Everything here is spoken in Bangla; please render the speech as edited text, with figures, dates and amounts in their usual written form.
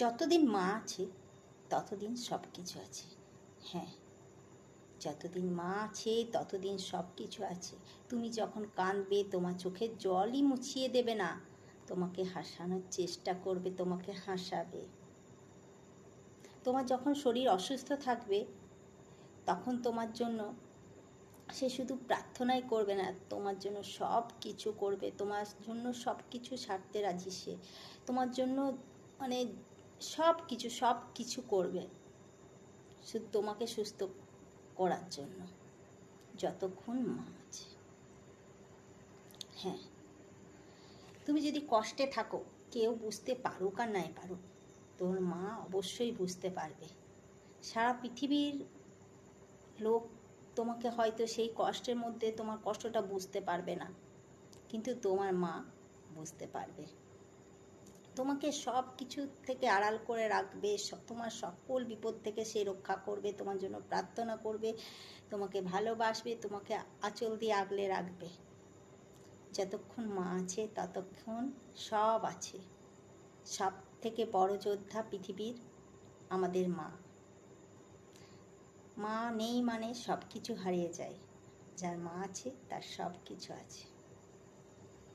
যতদিন মা আছে ততদিন সব কিছু আছে। হ্যাঁ, যতদিন মা আছে ততদিন সব কিছু আছে। তুমি যখন কাঁদবে তোমার চোখের জলই মুছিয়ে দেবে না, তোমাকে হাসানোর চেষ্টা করবে, তোমাকে হাসাবে। তোমার যখন শরীর অসুস্থ থাকবে তখন তোমার জন্য সে শুধু প্রার্থনাই করবে না, তোমার জন্য সব কিছু করবে, তোমার জন্য সব কিছু ছাড়তে রাজি সে, তোমার জন্য মানে সব কিছু করবে শুধু তোমাকে সুস্থ করার জন্য, যতক্ষণ মা আছে। হ্যাঁ, তুমি যদি কষ্টে থাকো, কেউ বুঝতে পারুক আর নাই পারুক, তোর মা অবশ্যই বুঝতে পারবে। সারা পৃথিবীর লোক তোমাকে হয়তো সেই কষ্টের মধ্যে তোমার কষ্টটা বুঝতে পারবে না, কিন্তু তোমার মা বুঝতে পারবে। তোমাকে সব কিছু থেকে আড়াল করে রাখবে, তোমার সকল বিপদ থেকে সে রক্ষা করবে, তোমার জন্য প্রার্থনা করবে, তোমাকে ভালোবাসবে, তোমাকে আঁচল দিয়ে আগলে রাখবে। যতক্ষণ মা আছে ততক্ষণ সব আছে। সব থেকে বড় যোদ্ধা পৃথিবীর আমাদের মা। মা নেই মানে সব কিছু হারিয়ে যায়, যার মা আছে তার সব কিছু আছে।